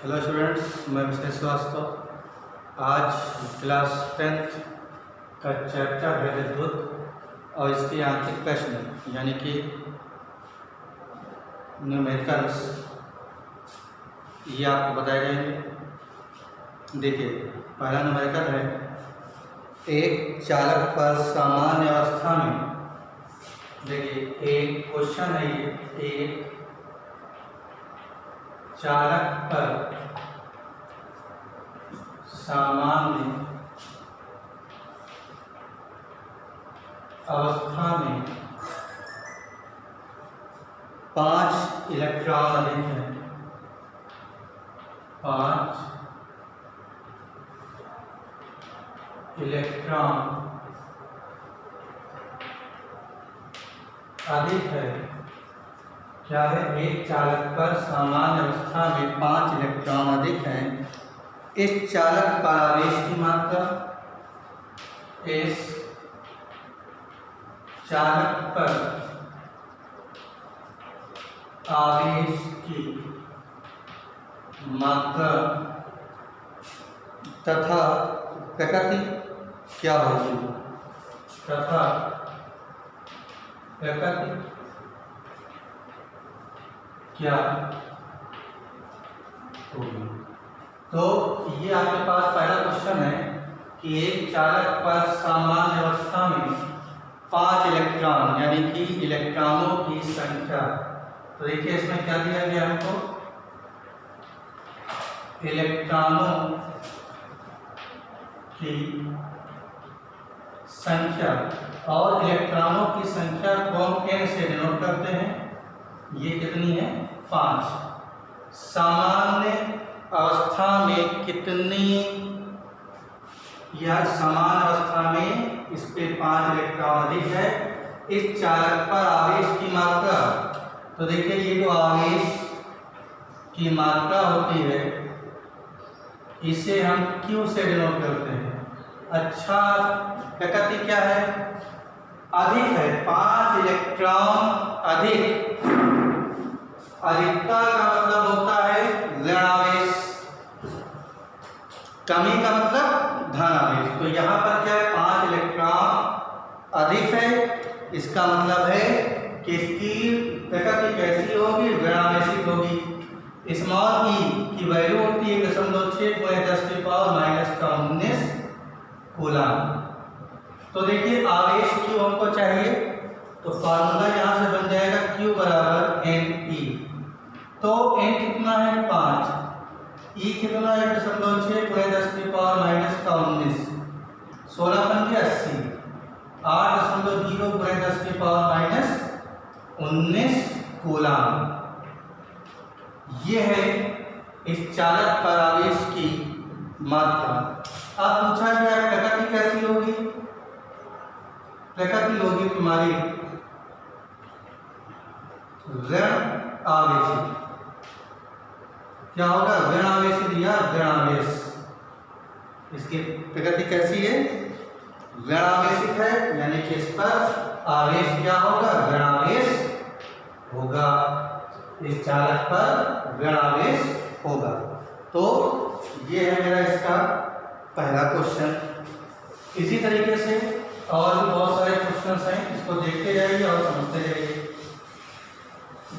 Hello students, मैं विष्णु श्रीवास्तव। आज class 10th का चैप्टर है विद्युत और इसके आंतरिक प्रश्न यानी कि न्यूमेरिकल्स ये आपको बताए जाएंगे। देखिए, पहला न्यूमेरिकल है, एक चालक पर सामान्य अवस्था में। देखिए, एक क्वेश्चन है ये, एक चालक पर सामान्य अवस्था में 5 इलेक्ट्रॉन अधिक हैं। 5 इलेक्ट्रॉन अधिक है। क्या है? एक चालक पर सामान्य अवस्था में 5 इलेक्ट्रॉन अधिक हैं। इस चालक पर आवेश की मात्रा, इस चालक पर आवेश की मात्रा तथा प्रकृति क्या होगी? तथा प्रकृति क्या होगी? तो ये आपके पास पहला क्वेश्चन है कि एक चालक पर सामान्य अवस्था में 5 इलेक्ट्रॉन यानी कि इलेक्ट्रॉनों की संख्या। तो देखिए, इसमें क्या दिया गया हमको? इलेक्ट्रॉनों की संख्या, और इलेक्ट्रॉनों की संख्या को हम n से डिनोट करते हैं। ये कितनी है? 5। सामान्य अवस्था में कितनी, या समान अवस्था में इस पे 5 इलेक्ट्रॉन अधिक है। इस चालक पर आवेश की मात्रा, तो देखिए ये जो आवेश की मात्रा होती है इसे हम Q से डिनोट करते हैं। अच्छा, प्रकृति क्या है? अधिक है, 5 इलेक्ट्रॉन अधिक। अधिकता का मतलब होता है ऋणावेश, कमी का मतलब धनावेश। तो यहाँ पर क्या है? 5 इलेक्ट्रॉन अधिक है। इसका मतलब है कि इसकी प्रकृति कैसी होगी? ऋणावेशित होगी। स्मॉल ई की वैल्यू होती है 1.6 × 10⁻⁻⁻⁰ कूलम। तो देखिए, आवेश Q हमको चाहिए, तो फार्मूला यहाँ से बन जाएगा Q बराबर NE। तो N कितना है? 5। E कितना है? 1.6 × 10⁻⁻⁻⁰ 16 बन गया 80। 8.0 × 10⁻⁻�19 कूलम। ये है इस चालक पर आवेश की मात्रा। अब पूछा गया प्रकृति कैसी होगी? प्रकृति होगी तुम्हारी ऋण आवेशित। क्या होगा? ऋण आवेशित या ऋणावेश। इसकी प्रकृति कैसी है? ऋण आवेशित है, यानी कि इस पर आवेश क्या होगा? ऋणावेश होगा। इस चालक पर ऋणावेश होगा। तो ये है मेरा इसका पहला क्वेश्चन। इसी तरीके से और भी बहुत सारे क्वेश्चंस हैं, इसको देखते जाइए और समझते जाइए।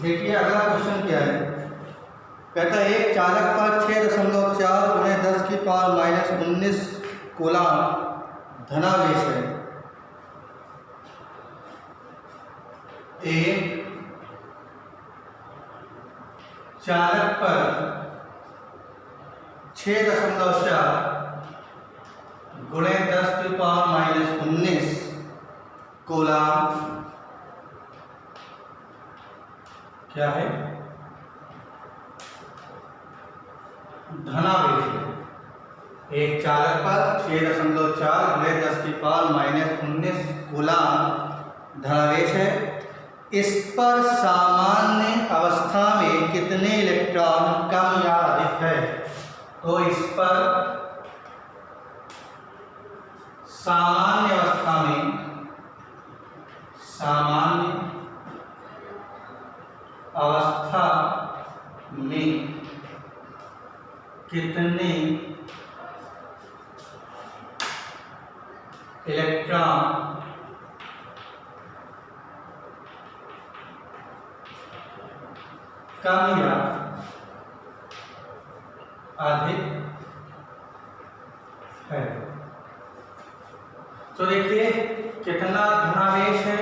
देखिए, अगला क्वेश्चन क्या है? कहता है एक चालक पर 6.4 × 10⁻⁻�19 कूलम धनावेश है। एक चालक पर 6.4 × 10⁻⁻�19 कूलम क्या है? धनावेश है। एक चालक पर 6.4 × 10⁻⁻�19 कूलम धनावेश है। इस पर सामान्य अवस्था में कितने इलेक्ट्रॉन कम या अधिक है? तो इस पर सामान्य अवस्था में, सामान्य अवस्था में कितने इलेक्ट्रॉन कम या अधिक है। तो देखिए कितना धनावेश है,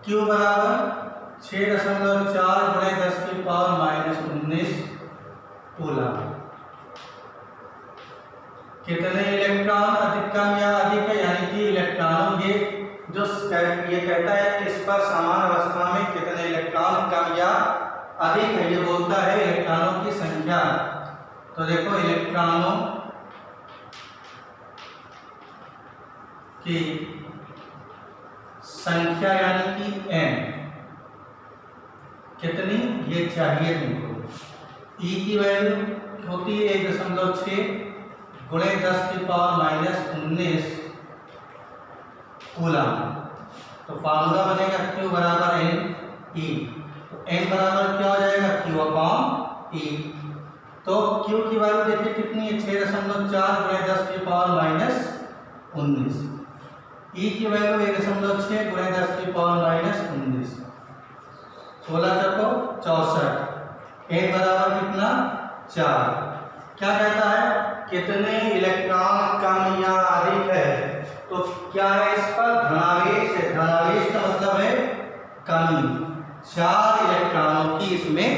Q बराबर 6.4 × 10⁻⁻⁻⁹ कूलम। कितने इलेक्ट्रॉन अधिकतम या अधिक है, यानी कि इलेक्ट्रॉन ये कहता है कि इस पर समान अवस्था में कितने इलेक्ट्रॉन कम या अधिक है, ये बोलता है इलेक्ट्रॉनों की संख्या। तो देखो इलेक्ट्रॉनों की संख्या यानी कि n कितनी ये चाहिए तुमको। E की वैल्यू होती है 1.6 × 10⁻⁻⁹ कूलम। तो फार्मूला बनेगा Q बराबर n E। तो n बराबर क्या हो जाएगा, Q/E। तो Q की वैल्यू देखिए कितनी है, 6.4 × 10⁻⁻⁹। E की वैल्यू 1.6 × 10⁻⁻⁹। 16 चौको 64। n बराबर कितना, 4। क्या कहता है, कितने इलेक्ट्रॉन कम या अधिक है। तो क्या है, इस पर धनावेश है। धनावेश का मतलब है कमी। 4 इलेक्ट्रॉनों की इसमें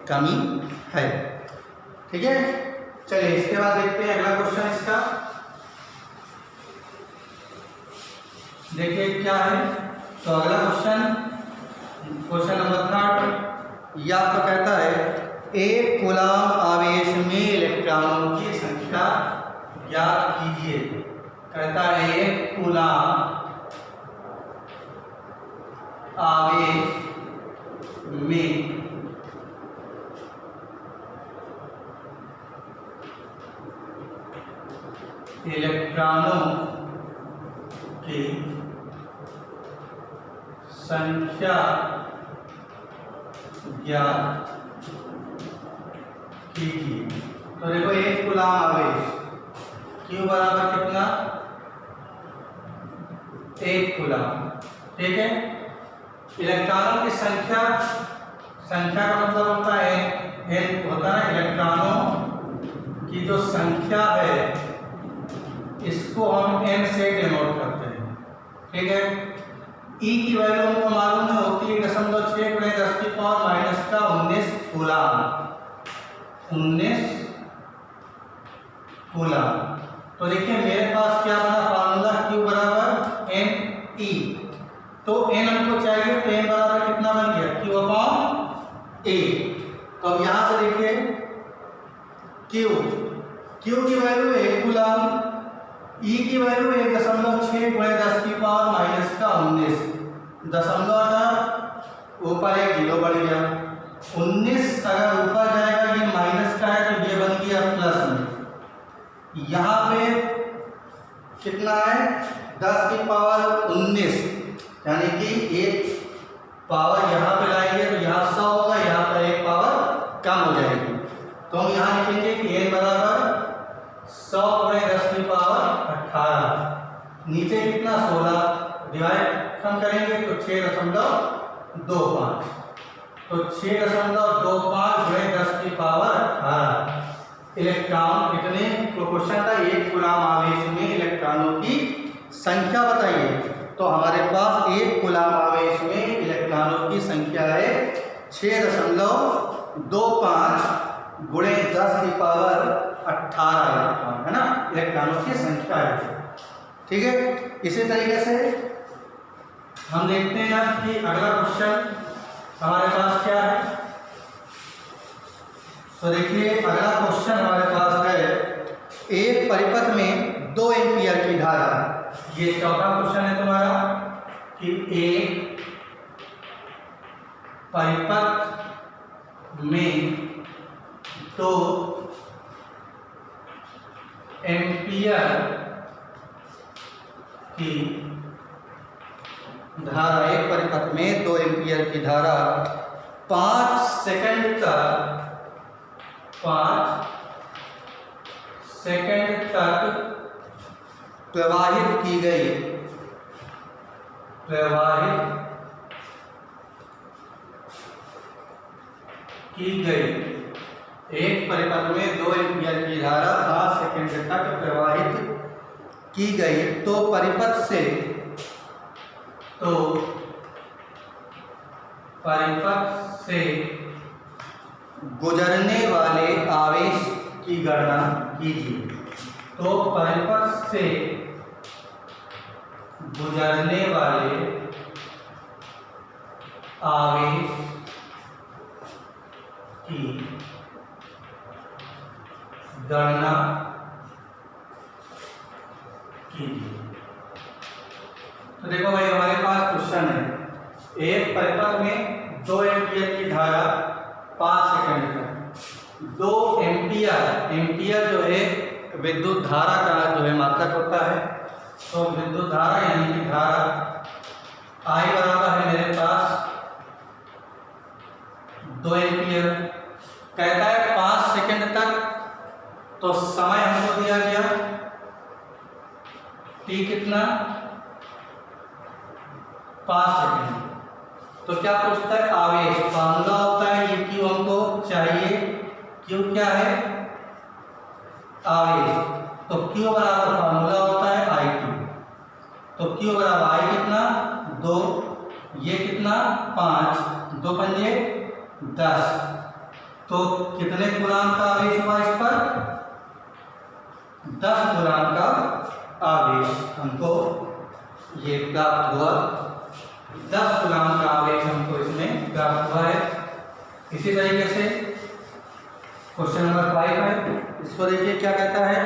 कमी है। ठीक है, चलिए इसके बाद देखते हैं अगला क्वेश्चन इसका। देखिए क्या है, तो अगला क्वेश्चन नंबर 3 या तो कहता है एक कूलम आवेश में इलेक्ट्रॉनों की संख्या ज्ञात कीजिए। कहता है एक कूलम आवेश में इलेक्ट्रॉनों की संख्या ज्ञात कीजिए। तो देखो एक कूलम आवेश Q बराबर कितना, 1 कूलम। ठीक है, इलेक्ट्रॉनों की संख्या का मतलब होता है n होता है इलेक्ट्रॉनों की जो संख्या है इसको हम n से डिनोट करते हैं। ठीक है, E की वैल्यू हमको मालूम है होती है 1.6 × 10⁻⁻⁹ कूलम। 19 कूलम। तो देखिए मेरे पास क्या बना फार्मूला, Q बराबर n E। तो n हमको चाहिए, तो n बराबर कितना बन गया, Q/A। तो अब यहां से देखिए Q की वैल्यू 1 कूलम, E की वैल्यू 1.6 × 10⁻⁻⁹ दशमलव ऊपर एक 0 बढ़ गया। 19 अगर ऊपर जाएगा, ये माइनस का है तो ये बन गया प्लस में। यहाँ पे कितना है, 10⁻19, यानी कि एक पावर यहाँ पे लाएंगे तो यहाँ 100 होगा, यहाँ पर एक पावर कम हो जाएगी। तो हम यहाँ लिखेंगे कि n बराबर 100 × 10⁻18। नीचे कितना, 16, डिवाइड हम करेंगे तो 6.25। तो 6.25 × 10⁻18 इलेक्ट्रॉन कितने, क्वेश्चन था एक कूलम आवेश में इलेक्ट्रॉनों की संख्या बताइए। तो हमारे पास एक कूलम आवेश में इलेक्ट्रॉनों की संख्या है 6.25 × 10⁻18 इलेक्ट्रॉन, है ना, इलेक्ट्रॉनों की संख्या है। ठीक है, इसी तरीके से हम देखते हैं कि अगला क्वेश्चन हमारे पास क्या है। तो देखिए अगला क्वेश्चन हमारे पास है एक परिपथ में 2 एम्पीयर की धारा। ये चौथा क्वेश्चन है तुम्हारा कि एक परिपथ में 2 एम्पीयर की धारा, एक परिपथ में 2 एम्पीयर की धारा 5 सेकंड तक सेकंड तक प्रवाहित की गई, एक परिपथ में 2 एम्पीयर की धारा 5 सेकंड तक प्रवाहित की गई तो परिपथ से गुजरने वाले आवेश की गणना कीजिए। तो परिपथ से गुजरने वाले आवेश की गणना कीजिए। तो देखो भाई, हमारे पास क्वेश्चन है, एक परिपथ में 2 एम्पीयर की धारा 5 सेकंड तक। 2 एम्पीयर जो है विद्युत धारा का जो है मात्रक होता है। तो विद्युत धारा यानी कि धारा I बराबर है मेरे पास 2 एम्पीयर। कहता है 5 सेकंड तक, तो समय हमको दिया गया t कितना, 5 सेकंड। तो क्या पूछता है, आवेश। फार्मूला होता है ये, Q हमको चाहिए। Q क्या है, आवेश। तो Q बराबर फार्मूला होता है I2। तो Q बराबर I कितना, 2, ये कितना 5, 2 पंजे 10। तो कितने कूलाम का आवेश हुआ इस पर, 10 कूलाम का आवेश हमको ये प्राप्त हुआ। 10 कूलाम का आवेश हमको इसमें प्राप्त हुआ है। इसी तरीके से क्वेश्चन नंबर 5 है, इसको देखिए क्या कहता है।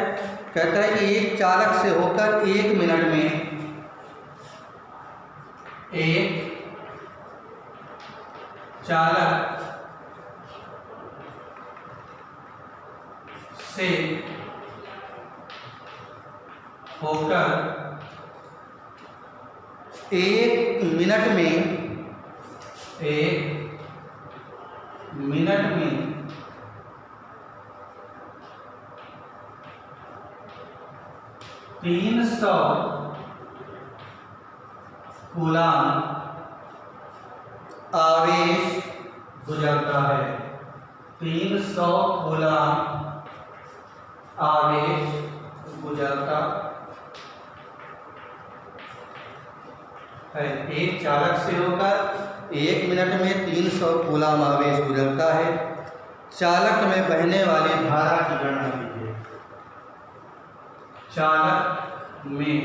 कहता है कि एक चालक से होकर 1 मिनट में से होकर 1 मिनट में 300 कूलाम आवेश गुजरता है। 300 कूलाम आवेश गुजरता है। एक चालक से होकर 1 मिनट में 300 कूलाम आवेश गुजरता है। चालक में बहने वाली धारा की गणना कीजिए। चालक में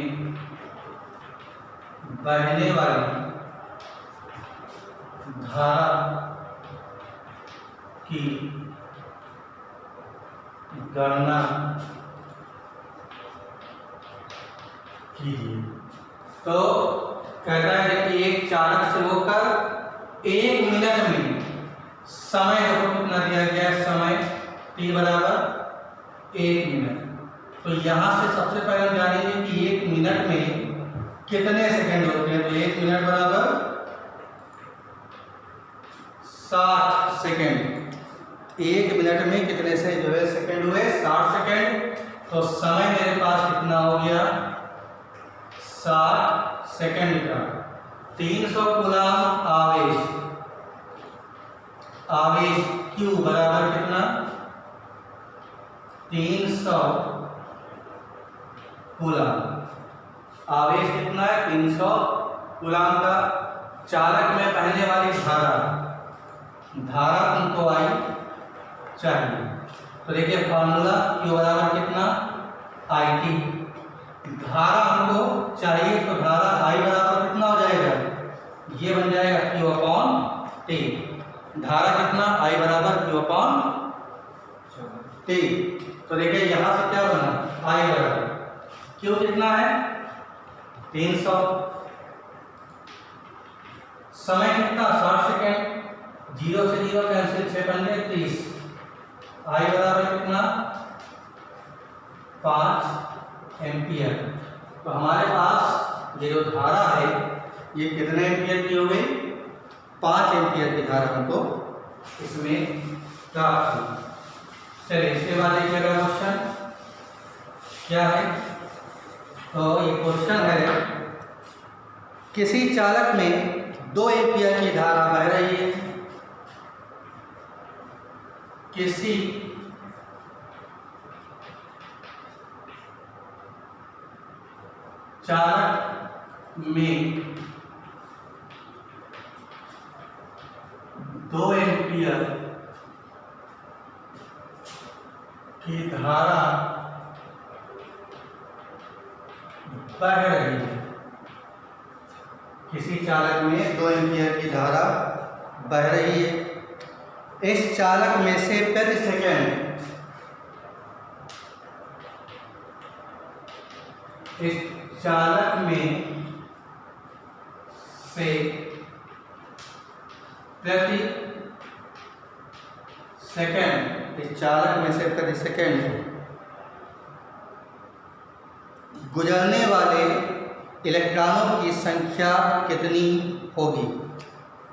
बहने वाली धारा की गणना कीजिए। तो कहता है कि एक चालक से होकर 1 मिनट में, समय देखो कितना दिया गया है, समय t बराबर 1 मिनट। तो यहाँ से सबसे पहले हम जानेंगे कि 1 मिनट में कितने सेकंड होते हैं। तो 1 मिनट बराबर 60 सेकंड। 1 मिनट में कितने से जो है सेकंड हुए, 60 सेकंड। तो समय मेरे पास कितना हो गया, 60 सेकंड का। 300 कूलाम आवेश Q बराबर कितना, 300 कूलाम। आवेश कितना है, 300 कूलाम का। चालक में बहने वाली धारा तुमको आई चाहिए। तो देखिए फार्मूला Q बराबर कितना, IT। धारा हमको चाहिए, तो धारा I बराबर कितना हो जाएगा, ये बन जाएगा Q/T। धारा कितना, I बराबर Q/T। तो देखिए यहाँ से क्या बना, I बराबर Q कितना है, 300। समय कितना, 60 सेकेंड। 0 से 0 कैंसिल, 6 पंजे 30। I बराबर कितना, 5 एम्पियर। तो हमारे पास ये जो धारा है ये कितने एम्पियर की हो गई, 5 एम्पियर की धारा हमको इसमें प्राप्त हुई। चलिए इसके बाद देखिएगा क्वेश्चन क्या है? तो ये क्वेश्चन है, किसी चालक में 2 एम्पीयर की धारा बह रही है। किसी चालक में 2 एम्पीयर की धारा बह रही है। किसी चालक में 2 एम्पीयर की धारा बह रही है। इस चालक में से प्रति सेकंड इस चालक में से प्रति सेकंड इस चालक में से प्रति सेकंड गुजरने वाले इलेक्ट्रॉनों की संख्या कितनी होगी?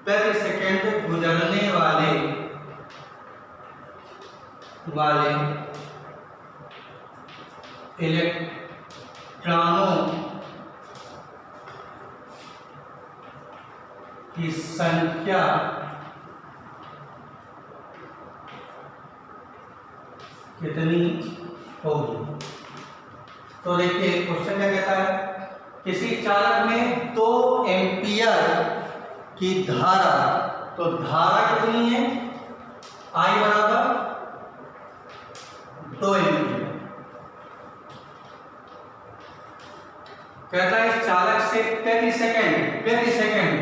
प्रति सेकंड गुजरने वाले इलेक्ट्रॉनों की संख्या कितनी होगी? तो देखिए क्वेश्चन क्या कहता है, किसी चालक में 2 एम्पीयर की धारा, तो धारा कितनी है? I बराबर 2 एम्पीयर। कहता है इस चालक से प्रति सेकंड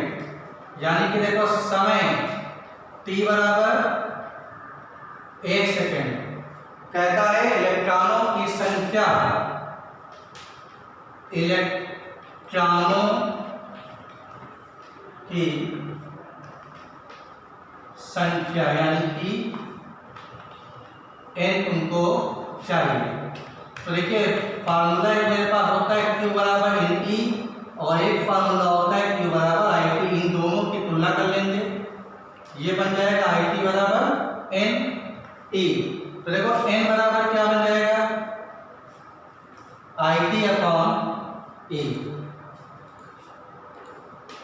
यानी कि देखो समय t बराबर 1 सेकंड। कहता है इलेक्ट्रॉनों की संख्या यानी कि n तुमको चाहिए। तो देखिए फार्मूला मेरे पास होता है Q बराबर NE और एक फार्मूला होता है Q बराबर IT। इन दोनों की तुलना कर लेंगे, ये बन जाएगा IT बराबर NE। तो देखो n बराबर क्या बन जाएगा? IT upon E।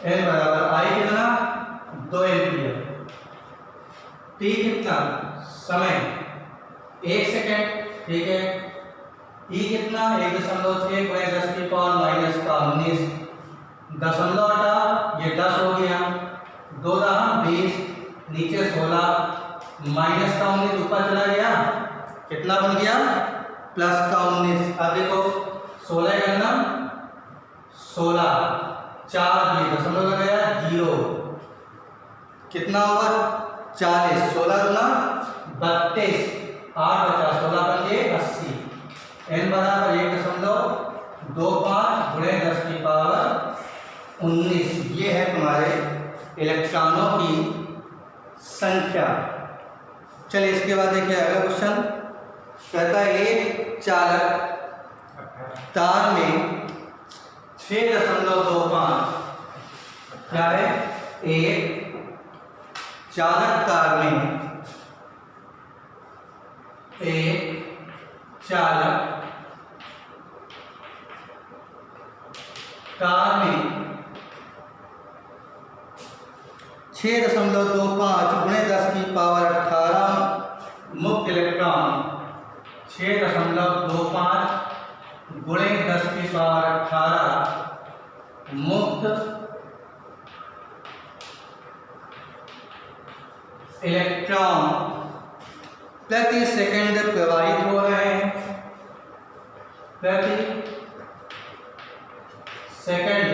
n बराबर I कितना? 2 एम्पीयर। t कितना? समय 1 सेकंड, ठीक है। e कितना? 1.6 × 10⁻⁻19। दशमलव हटा, ये 10 हो गया। 2 × 20, नीचे 16, माइनस का 19 ऊपर चला गया, कितना बन गया? प्लस का 19। अब देखो 16 करना 16, 4 भी दशमलव लगाया 0, कितना होगा? 40। 16 दूना 32, 8 बचा 16 बन गए 80। n बराबर 1.25 × 10⁻19। ये है तुम्हारे इलेक्ट्रॉनों की संख्या। चलिए इसके बाद देखिए अगला क्वेश्चन। कहता है एक चालक तार में 6.25, क्या है? एक चालक तार में तार में 6.25 × 10⁻18 मुक्त इलेक्ट्रॉन, 6.25 × 10⁻18 मुक्त इलेक्ट्रॉन प्रति सेकंड प्रवाहित हो रहे हैं। प्रति सेकंड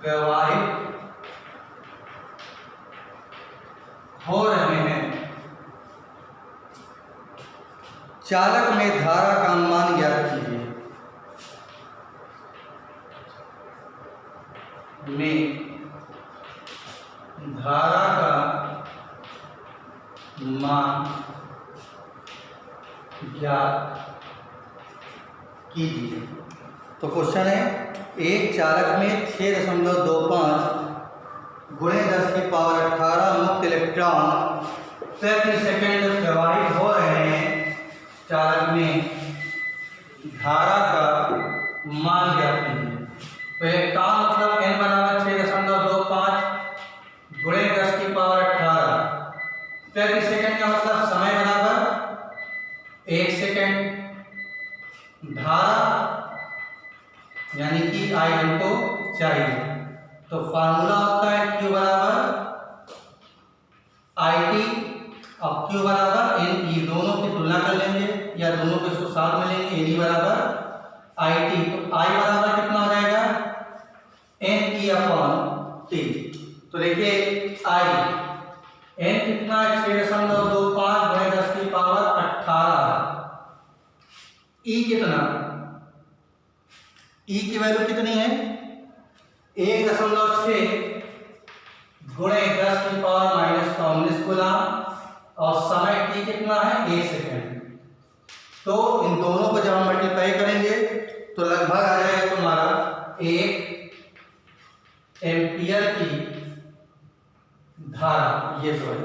प्रवाहित हो रहे हैं। चालक में धारा का मान ज्ञात कीजिए। में धारा का मान ज्ञात कीजिए। तो क्वेश्चन है, एक चालक में 6.25 × 10⁻18 मुक्त इलेक्ट्रॉन प्रति सेकंड प्रवाहित हो रहे हैं। चालक में धारा का मान ज्ञात कीजिए। तो एक काम मतलब n बराबर 6.25 गुणे 10 की पावर 18 प्रति सेकंड का मतलब समय बराबर 1 सेकंड। धारा यानी कि I हमको चाहिए, तो फार्मूला होता है Q बराबर IT। अब Q बराबर NE, दोनों की तुलना कर लेंगे या दोनों को इसको साथ में लेंगे। NE बराबर IT, तो I बराबर कितना हो जाएगा NE अपॉन T। तो देखिए I N कितना है 6.25 गुणे 10 की पावर 18। E कितना, E की वैल्यू कितनी है 1.6 गुणे 10 की पावर -19 गुलाम, और समय t कितना है 1 सेकेंड। तो इन दोनों को जब हम मल्टीप्लाई करेंगे तो लगभग आ जाएगा तुम्हारा 1 एम्पियर की धारा। ये तो है।